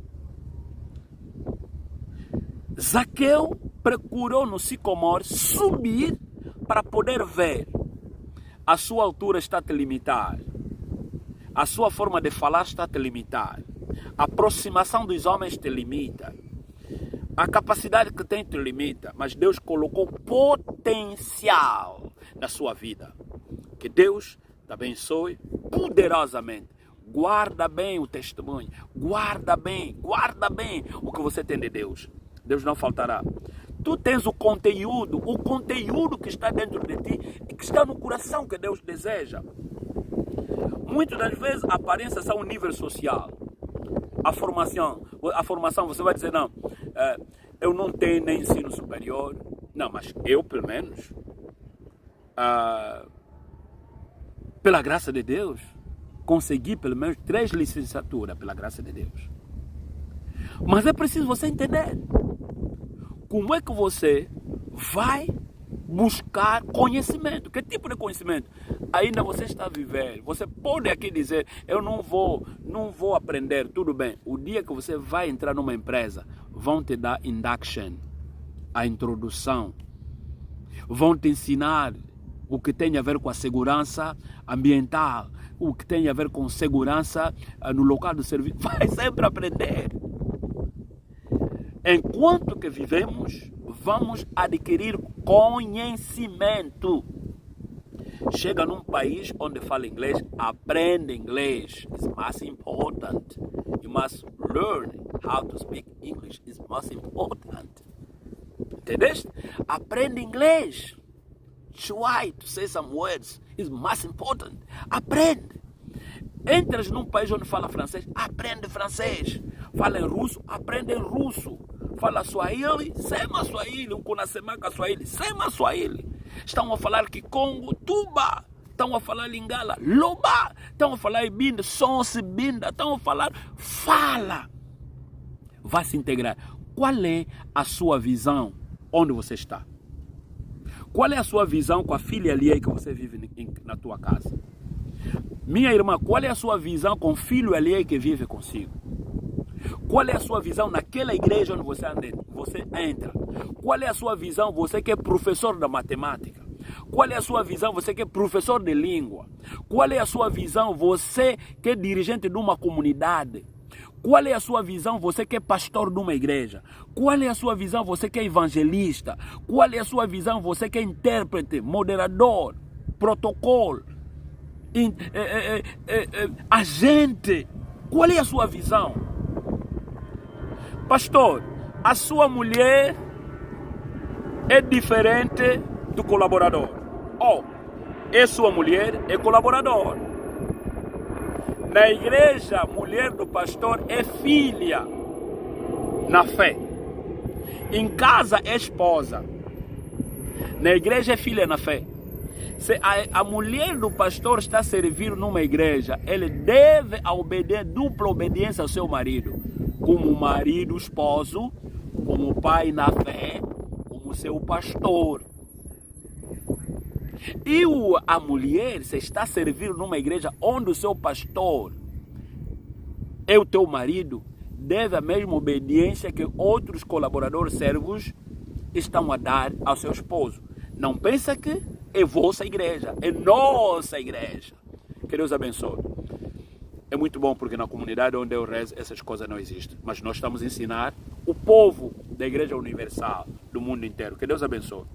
Zaqueu procurou no sicomor subir para poder ver. A sua altura está a te limitar. A sua forma de falar está a te limitar. A aproximação dos homens te limita. A capacidade que tem te limita. Mas Deus colocou potencial na sua vida. Que Deus te abençoe poderosamente. Guarda bem o testemunho. Guarda bem o que você tem de Deus. Deus não faltará. Tu tens o conteúdo que está dentro de ti e que está no coração que Deus deseja. Muitas das vezes a aparência é um nível social. A formação você vai dizer, não, eu não tenho nem ensino superior. Não, mas eu pelo menos, pela graça de Deus, consegui pelo menos 3 licenciaturas, pela graça de Deus. Mas é preciso você entender. Como é que você vai buscar conhecimento? Que tipo de conhecimento? Ainda você está a viver. Você pode aqui dizer, eu não vou aprender, tudo bem. O dia que você vai entrar numa empresa, vão te dar induction, a introdução. Vão te ensinar o que tem a ver com a segurança ambiental, o que tem a ver com segurança no local do serviço. Vai sempre aprender. Enquanto que vivemos, vamos adquirir conhecimento. Chega num país onde fala inglês, aprende inglês. It's most important. You must learn how to speak English. It's most important. Entendeste? Aprende inglês. Try to say some words. It's most important. Aprende. Entras num país onde fala francês, aprende francês. Fala em russo, aprende em russo. Fala Swahili, sema Swahili. Kunasemaka Swahili, sema Swahili. Estão a falar Kikongo, Tuba. Estão a falar Lingala, Loba. Estão a falar Ibinda, Sonse, Binda. Estão a falar, fala. Vai se integrar. Qual é a sua visão onde você está? Qual é a sua visão com a filha alheia que você vive na tua casa? Minha irmã, qual é a sua visão com o filho alheio que vive consigo? Qual é a sua visão naquela igreja onde você entra? Qual é a sua visão, você que é professor da matemática? Qual é a sua visão, você que é professor de língua? Qual é a sua visão, você que é dirigente de uma comunidade? Qual é a sua visão, você que é pastor de uma igreja? Qual é a sua visão, você que é evangelista? Qual é a sua visão, você que é intérprete, moderador, protocolo, agente? Qual é a sua visão? Pastor, a sua mulher é diferente do colaborador. É sua mulher, é colaborador. Na igreja, a mulher do pastor é filha na fé. Em casa é esposa. Na igreja é filha na fé. Se a mulher do pastor está a servir numa igreja, ele deve obedecer, dupla obediência ao seu marido. Como marido, esposo, como pai na fé, como seu pastor. E a mulher, se está a servir numa igreja onde o seu pastor é o teu marido, deve a mesma obediência que outros colaboradores servos estão a dar ao seu esposo. Não pensa que é vossa igreja, é nossa igreja. Que Deus abençoe. É muito bom porque na comunidade onde eu rezo essas coisas não existem. Mas nós estamos a ensinar o povo da Igreja Universal do mundo inteiro. Que Deus abençoe.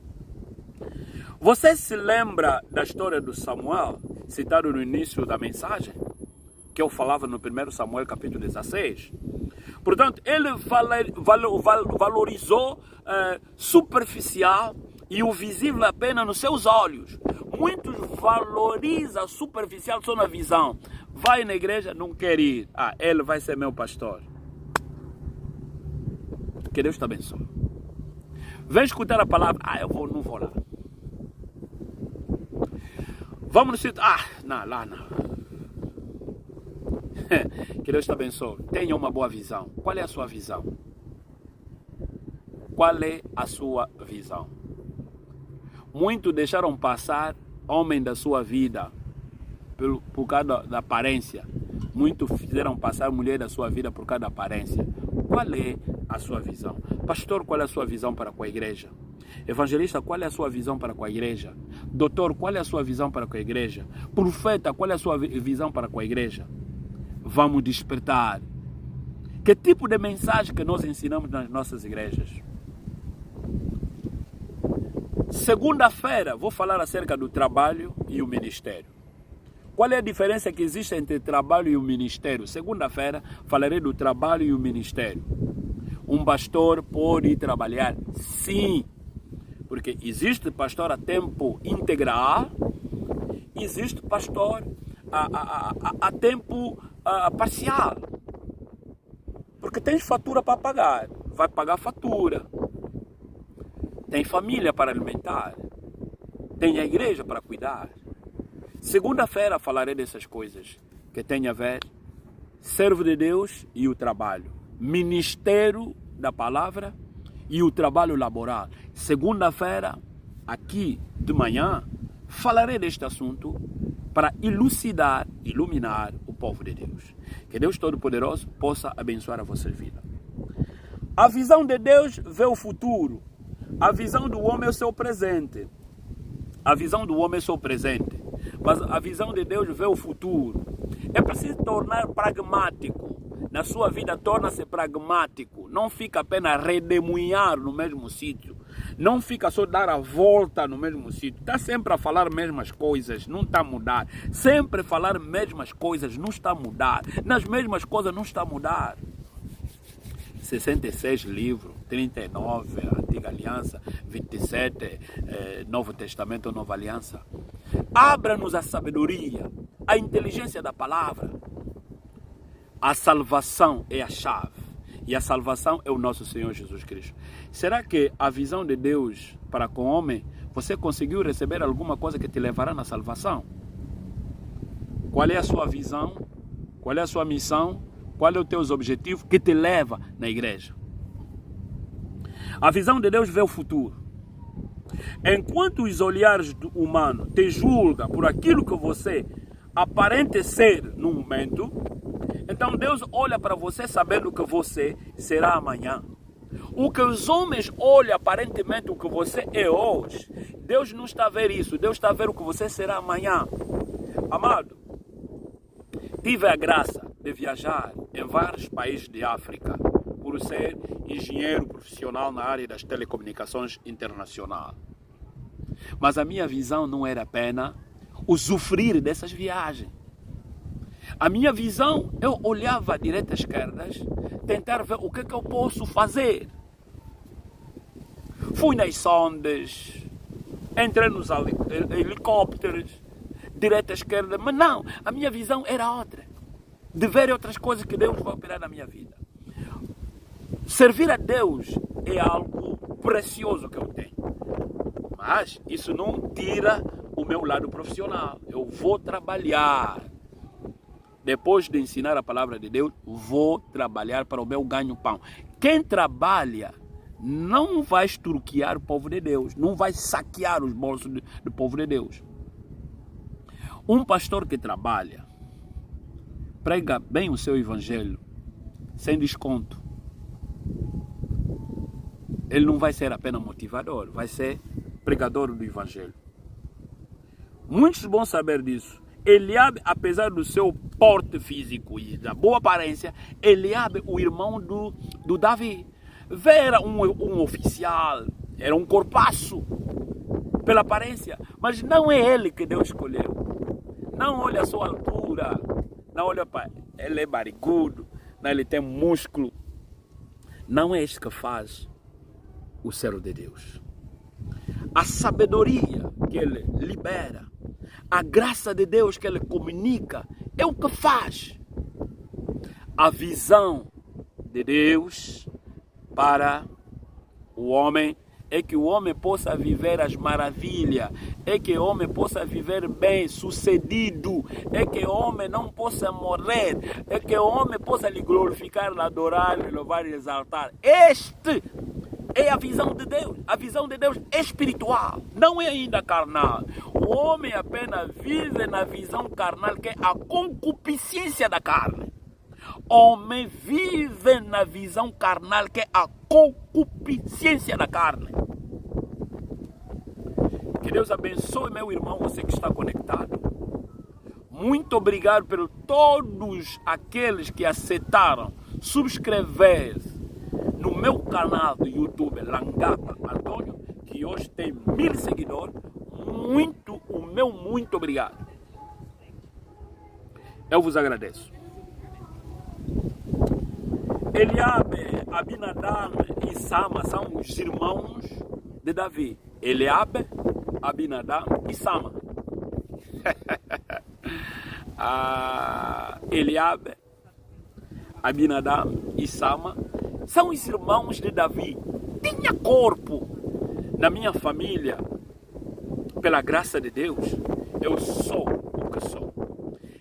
Você se lembra da história do Samuel, citado no início da mensagem? Que eu falava no 1 Samuel capítulo 16. Portanto, ele valorizou superficial e o visível apenas nos seus olhos. Muitos valorizam a superficial só na visão. Vai na igreja, não quer ir. Ele vai ser meu pastor. Que Deus te abençoe. Vem escutar a palavra. Não vou lá. Vamos no sítio. Lá não. Que Deus te abençoe. Tenha uma boa visão. Qual é a sua visão? Qual é a sua visão? Muitos deixaram passar homem da sua vida por causa da aparência. Muitos fizeram passar mulher da sua vida por causa da aparência. Qual é a sua visão? Pastor, qual é a sua visão para com a igreja? Evangelista, qual é a sua visão para com a igreja? Doutor, qual é a sua visão para com a igreja? Profeta, qual é a sua visão para com a igreja? Vamos despertar. Que tipo de mensagem que nós ensinamos nas nossas igrejas? Segunda-feira vou falar acerca do trabalho e o ministério. Qual é a diferença que existe entre trabalho e o ministério? Segunda-feira falarei do trabalho e o ministério. Um pastor pode ir trabalhar? Sim. Porque existe pastor a tempo integral, existe pastor a tempo parcial. Porque tem fatura para pagar, vai pagar fatura. Tem família para alimentar, tem a igreja para cuidar. Segunda-feira falarei dessas coisas que tem a ver servo de Deus e o trabalho, ministério da palavra e o trabalho laboral. Segunda-feira, aqui de manhã, falarei deste assunto para elucidar, iluminar o povo de Deus. Que Deus Todo-Poderoso possa abençoar a vossa vida. A visão de Deus vê o futuro. A visão do homem é o seu presente. A visão do homem é o seu presente. Mas a visão de Deus vê o futuro. É preciso tornar pragmático. Na sua vida, torna-se pragmático. Não fica apenas redemoinhar no mesmo sítio. Não fica só dar a volta no mesmo sítio. Está sempre a falar as mesmas coisas, não está a mudar. Sempre falar as mesmas coisas, não está a mudar. Nas mesmas coisas, não está a mudar. 66 livros, 39, Antiga Aliança, 27, Novo Testamento, Nova Aliança. Abra-nos a sabedoria, a inteligência da palavra. A salvação é a chave. E a salvação é o nosso Senhor Jesus Cristo. Será que a visão de Deus para com o homem, você conseguiu receber alguma coisa que te levará na salvação? Qual é a sua visão? Qual é a sua missão? Qual é o teu objetivo que te leva na igreja? A visão de Deus vê o futuro. Enquanto os olhares do humano te julgam por aquilo que você aparenta ser no momento, então Deus olha para você sabendo que você será amanhã. O que os homens olham aparentemente o que você é hoje, Deus não está a ver isso. Deus está a ver o que você será amanhã. Amado, tive a graça de viajar em vários países de África por ser engenheiro profissional na área das telecomunicações internacional. Mas a minha visão não era apenas usufruir dessas viagens. A minha visão, eu olhava à direita e à esquerda, tentar ver o que eu posso fazer. Fui nas sondas, entrei nos helicópteros, direita e esquerda, mas não, a minha visão era outra. De ver outras coisas que Deus vai operar na minha vida. Servir a Deus é algo precioso que eu tenho. Mas isso não tira o meu lado profissional. Eu vou trabalhar. Depois de ensinar a palavra de Deus, vou trabalhar para o meu ganho-pão. Quem trabalha não vai extorquir o povo de Deus. Não vai saquear os bolsos do povo de Deus. Um pastor que trabalha, prega bem o seu evangelho, sem desconto. Ele não vai ser apenas motivador, vai ser pregador do evangelho. Muitos vão saber disso. Eliabe, apesar do seu porte físico e da boa aparência, Eliabe, o irmão do Davi, era um oficial, era um corpaço pela aparência, mas não é ele que Deus escolheu. Não olha a sua altura, não olha para ele é barrigudo, não, ele tem músculo. Não é isso que faz o servo de Deus. A sabedoria que ele libera, a graça de Deus que ele comunica, é o que faz. A visão de Deus para o homem é que o homem possa viver as maravilhas, é que o homem possa viver bem sucedido, é que o homem não possa morrer, é que o homem possa lhe glorificar, adorar, lhe louvar e exaltar. Este é a visão de Deus. A visão de Deus é espiritual, não é ainda carnal. O homem apenas vive na visão carnal, que é a concupiscência da carne. O homem vive na visão carnal, que é a concupiscência da carne. Que Deus abençoe, meu irmão, você que está conectado. Muito obrigado por todos aqueles que aceitaram subscrever no meu canal do YouTube, Langaba Antônio, que hoje tem 1000 seguidores. Muito obrigado. Eu vos agradeço. Eliabe, Abinadab e Sama são os irmãos de Davi. Eliabe, Abinadab e Sama. Eliabe, Abinadab e Sama são os irmãos de Davi. Tinha corpo. Na minha família, pela graça de Deus, eu sou o que sou.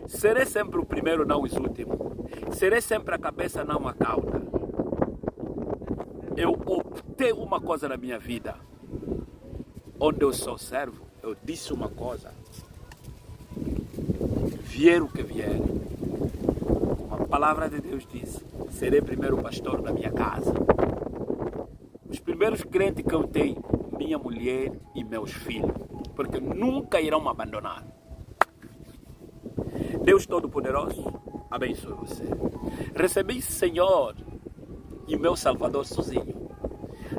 Serei sempre o primeiro, não os últimos. Serei sempre a cabeça, não a cauda. Eu optei uma coisa na minha vida. Onde eu sou servo, eu disse uma coisa. Vier o que vier. Como a palavra de Deus diz, serei primeiro pastor da minha casa. Os primeiros crentes que eu tenho, minha mulher e meus filhos. Porque nunca irão me abandonar. Deus Todo-Poderoso, abençoe você. Recebi Senhor e meu Salvador sozinho.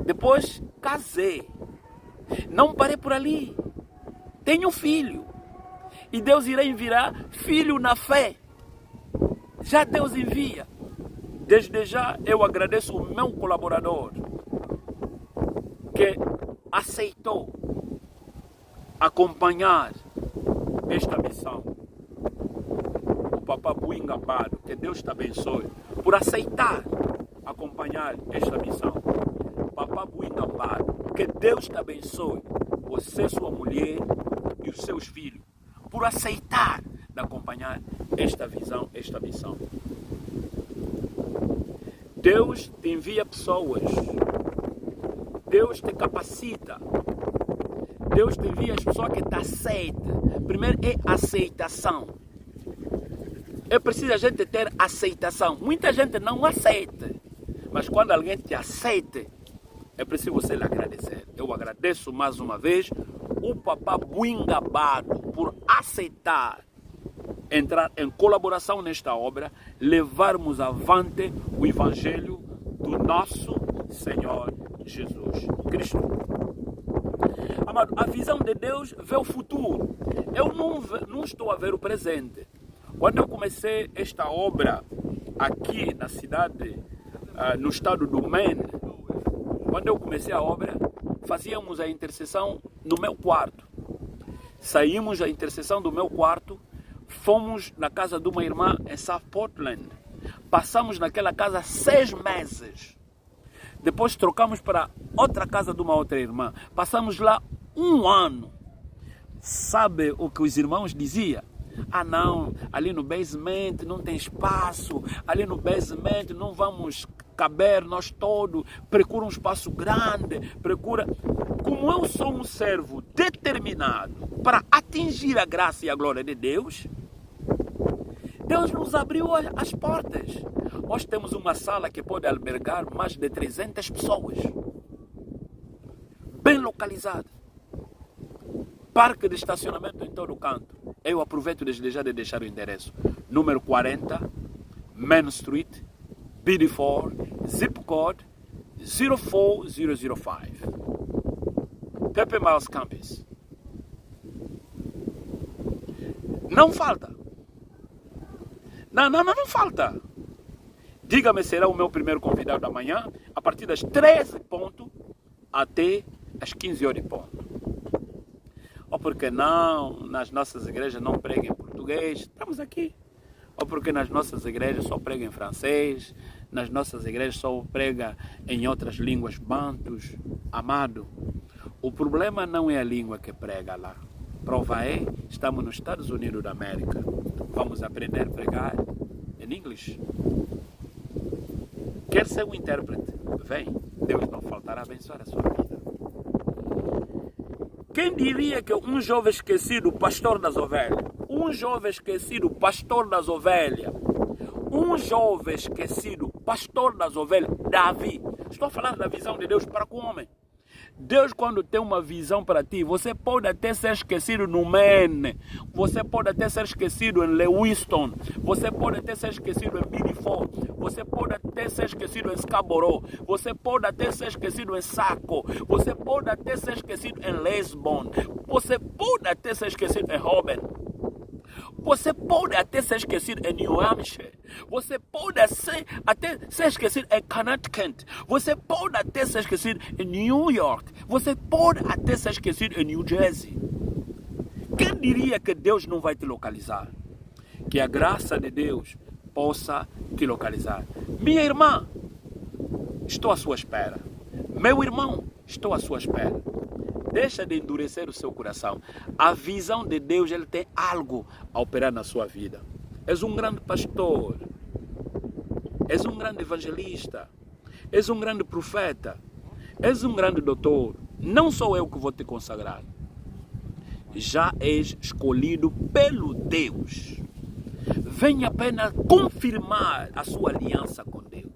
Depois casei. Não parei por ali. Tenho filho. E Deus irá enviar filho na fé. Já Deus envia. Desde já eu agradeço o meu colaborador que aceitou acompanhar esta missão. Papa Buinga Bado, que Deus te abençoe, por aceitar acompanhar esta missão. Papa Buinga Bado, que Deus te abençoe, você, sua mulher e os seus filhos, por aceitar de acompanhar esta visão, esta missão. Deus te envia pessoas, Deus te capacita, Deus te envia as pessoas que te aceitam. Primeiro é aceitação. É preciso a gente ter aceitação. Muita gente não aceita, mas quando alguém te aceita, é preciso você lhe agradecer. Eu agradeço mais uma vez o Papa Buinga Bado por aceitar entrar em colaboração nesta obra, levarmos avante o Evangelho do nosso Senhor Jesus Cristo. Amado, a visão de Deus vê o futuro. Eu não estou a ver o presente. Quando eu comecei esta obra aqui na cidade, no estado do Maine, quando eu comecei a obra, fazíamos a intercessão no meu quarto. Saímos da intercessão do meu quarto, fomos na casa de uma irmã em South Portland. Passamos naquela casa 6 meses. Depois trocamos para outra casa de uma outra irmã. Passamos lá 1 ano. Sabe o que os irmãos diziam? Ah não, ali no basement não tem espaço. Ali no basement não vamos caber nós todos. Procura um espaço grande. Procura... Como eu sou um servo determinado para atingir a graça e a glória de Deus, Deus nos abriu as portas. Nós temos uma sala que pode albergar mais de 300 pessoas. Bem localizada. Parque de estacionamento em todo o canto. Eu aproveito desde já de deixar o endereço. Número 40, Main Street, BD4, zip code 04005. Pepe Miles Campus. Não falta. Não falta. Diga-me, será o meu primeiro convidado da manhã, a partir das 13 ponto até as 15 horas de ponto. Ou porque não, nas nossas igrejas não pregam em português, estamos aqui. Ou porque nas nossas igrejas só pregam em francês, nas nossas igrejas só pregam em outras línguas bantus. Amado, o problema não é a língua que prega lá. Prova é, estamos nos Estados Unidos da América. Vamos aprender a pregar em inglês. Quer ser um intérprete? Vem, Deus não faltará abençoar a sua vida. Quem diria que um jovem esquecido, pastor das ovelhas, um jovem esquecido, pastor das ovelhas, um jovem esquecido, pastor das ovelhas, Davi. Estou a falar da visão de Deus para com o homem. Deus, quando tem uma visão para ti, você pode até ser esquecido no Maine, você pode até ser esquecido em Lewiston, você pode até ser esquecido em BD4, você pode até ser esquecido em Scarborough, você pode até ser esquecido em Saco, você pode até ser esquecido em Lisbon, você pode até ser esquecido em Robin. Você pode até ser esquecido em New Hampshire. Você pode até ser esquecido em Connecticut. Você pode até ser esquecido em New York. Você pode até ser esquecido em New Jersey. Quem diria que Deus não vai te localizar? Que a graça de Deus possa te localizar. Minha irmã, estou à sua espera. Meu irmão, estou à sua espera. Deixa de endurecer o seu coração. A visão de Deus, ele tem algo a operar na sua vida. És um grande pastor. És um grande evangelista. És um grande profeta. És um grande doutor. Não sou eu que vou te consagrar. Já és escolhido pelo Deus. Venha apenas confirmar a sua aliança com Deus.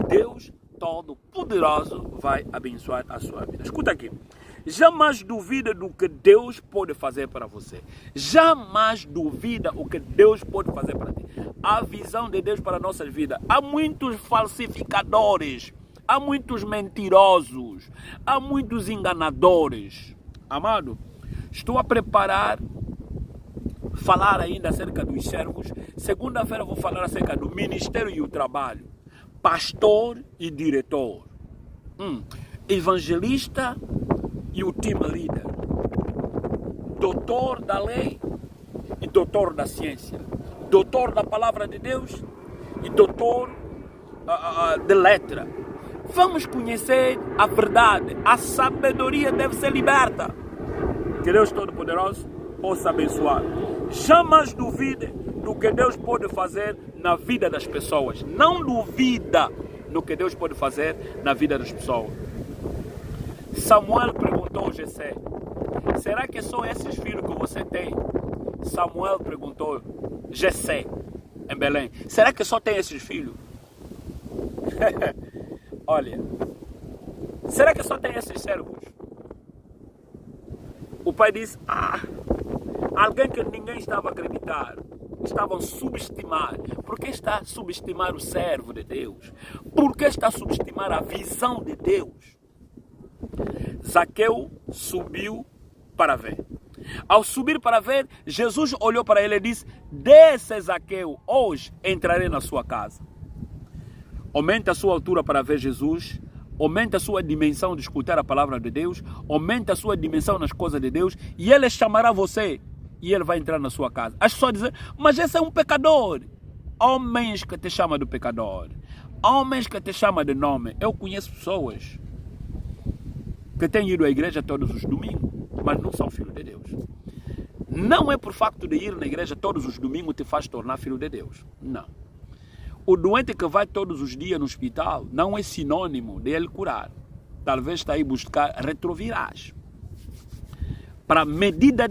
Deus Todo-Poderoso vai abençoar a sua vida. Escuta aqui. Jamais duvida do que Deus pode fazer para você. Jamais duvida o que Deus pode fazer para ti. A visão de Deus para a nossa vida. Há muitos falsificadores. Há muitos mentirosos. Há muitos enganadores. Amado, estou a preparar falar ainda acerca dos servos. Segunda-feira vou falar acerca do ministério e o trabalho. Pastor e diretor. Evangelista e o team leader. Doutor da lei e doutor da ciência. doutor da palavra de Deus e doutor de letra. Vamos conhecer a verdade. A sabedoria deve ser liberta. Que Deus Todo-Poderoso possa abençoar. Jamais duvide do que Deus pode fazer na vida das pessoas. Não duvida no que Deus pode fazer na vida das pessoas. Samuel perguntou a Jessé: será que são esses filhos que você tem? Samuel perguntou a Jessé, em Belém: será que só tem esses filhos? Olha, será que só tem esses servos? O pai disse: alguém que ninguém estava a acreditar. Estavam a subestimar. Por que está a subestimar o servo de Deus? Por que está a subestimar a visão de Deus? Zaqueu subiu para ver. Ao subir para ver, Jesus olhou para ele e disse: desce, Zaqueu, hoje entrarei na sua casa. Aumente a sua altura para ver Jesus, aumente a sua dimensão de escutar a palavra de Deus, aumente a sua dimensão nas coisas de Deus, e Ele chamará você, e Ele vai entrar na sua casa. As pessoas dizem: mas esse é um pecador. Homens que te chamam de pecador, homens que te chamam de nome. Eu conheço pessoas que têm ido à igreja todos os domingos, mas não são filhos de Deus. Não é por facto de ir na igreja todos os domingos te faz tornar filho de Deus. Não. O doente que vai todos os dias no hospital não é sinônimo de ele curar. Talvez está aí buscar retroviragem. Para medida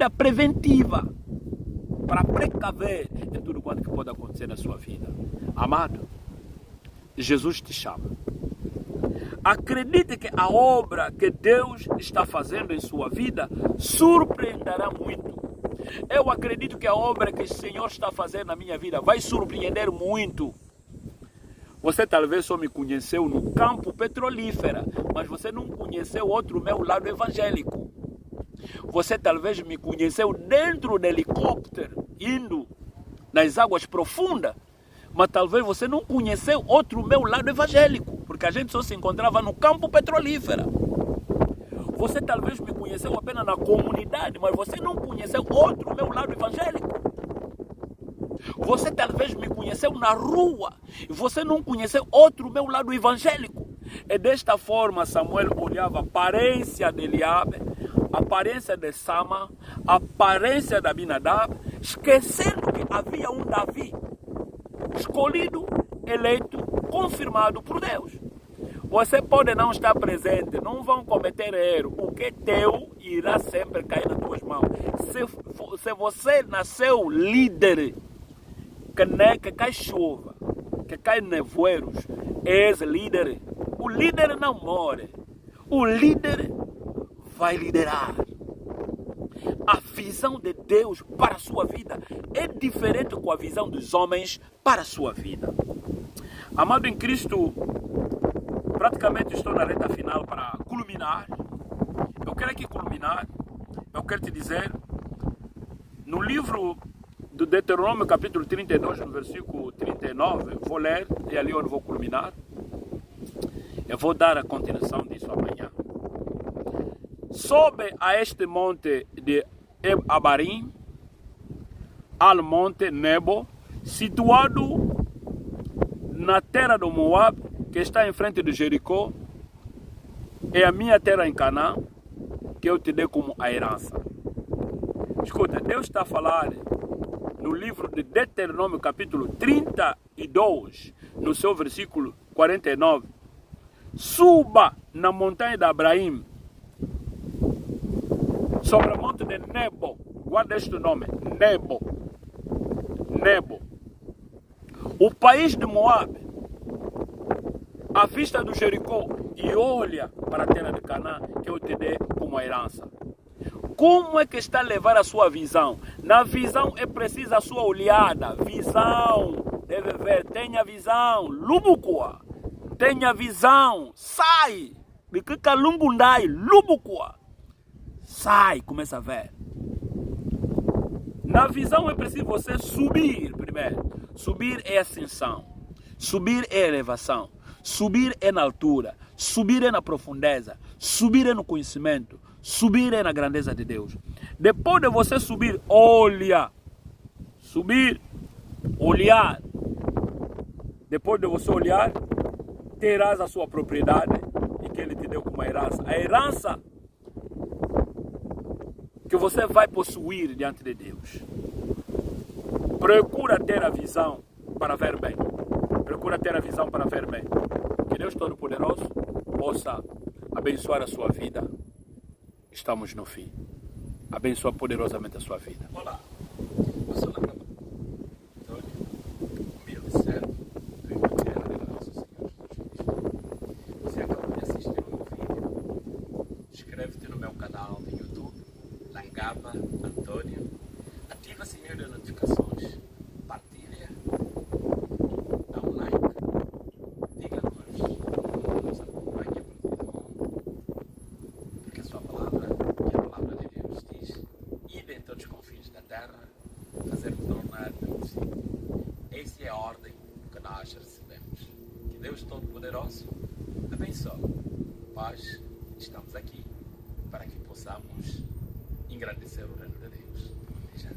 preventiva. Para precaver de tudo quanto que pode acontecer na sua vida. Amado, Jesus te chama. Acredite que a obra que Deus está fazendo em sua vida surpreenderá muito. Eu acredito que a obra que o Senhor está fazendo na minha vida vai surpreender muito. Você talvez só me conheceu no campo petrolífero, mas você não conheceu outro meu lado evangélico. Você talvez me conheceu dentro do helicóptero, indo nas águas profundas, mas talvez você não conheceu outro meu lado evangélico, porque a gente só se encontrava no campo petrolífero. Você talvez me conheceu apenas na comunidade, mas você não conheceu outro meu lado evangélico. Você talvez me conheceu na rua, e você não conheceu outro meu lado evangélico. E desta forma Samuel olhava a aparência de Eliabe, a aparência de Sama, a aparência de Abinadab, esquecendo que havia um Davi, escolhido, eleito, confirmado por Deus. Você pode não estar presente, não vão cometer erro. O que é teu irá sempre cair nas tuas mãos. Se você nasceu líder, que cai chuva, que cai nevoeiros, és líder. O líder não morre. O líder vai liderar. A visão de Deus para a sua vida é diferente com a visão dos homens para a sua vida. Amado em Cristo, praticamente estou na reta final para culminar. Eu quero aqui culminar. Eu quero te dizer, no livro do Deuteronômio, capítulo 32, no versículo 39, vou ler, e ali onde vou culminar. Eu vou dar a continuação disso amanhã. Sobe a este monte de Abarim, ao monte Nebo, situado na terra do Moab, que está em frente de Jericó, é a minha terra em Canaã, que eu te dei como a herança. Escuta, Deus está a falar no livro de Deuteronômio, capítulo 32, no seu versículo 49. Suba na montanha de Abraim, sobre o monte de Nebo. Guarda este nome, Nebo. Nebo. O país de Moab, à vista do Jericó, e olha para a terra de Canaã, que eu te dei como herança. Como é que está a levar a sua visão? Na visão é preciso a sua olhada. Visão, deve ver, tenha visão. Lubukua, tenha visão. Sai, porque calungundai, Lubukua. Sai, começa a ver. Na visão é preciso você subir primeiro. Subir é ascensão. Subir é elevação. Subir é na altura. Subir é na profundeza. Subir é no conhecimento. Subir é na grandeza de Deus. Depois de você subir, olha subir, olhar. Depois de você olhar, terás a sua propriedade e que Ele te deu como herança. A herança que você vai possuir diante de Deus. Procura ter a visão para ver bem. Procura ter a visão para ver bem. Que Deus Todo-Poderoso possa abençoar a sua vida. Estamos no fim. Abençoa poderosamente a sua vida. Olá, eu sou Antônio, humilde servo do Evangelho do nosso Senhor Jesus Cristo. Você acabou de assistir o meu vídeo. Inscreve-te no meu canal no YouTube, Langaba Antônio. Ativa o sininho de notificações. Partilha. Dá um like. Diga-nos. Nos acompanhe a partir de onde. Porque a sua palavra, que é a palavra de Deus, diz: ide em todos os confins da terra, fazer-me tornar discípulo. Essa é a ordem que nós recebemos. Que Deus Todo-Poderoso abençoe. Paz, estamos aqui para que possamos engrandecer o reino de Deus. Até já.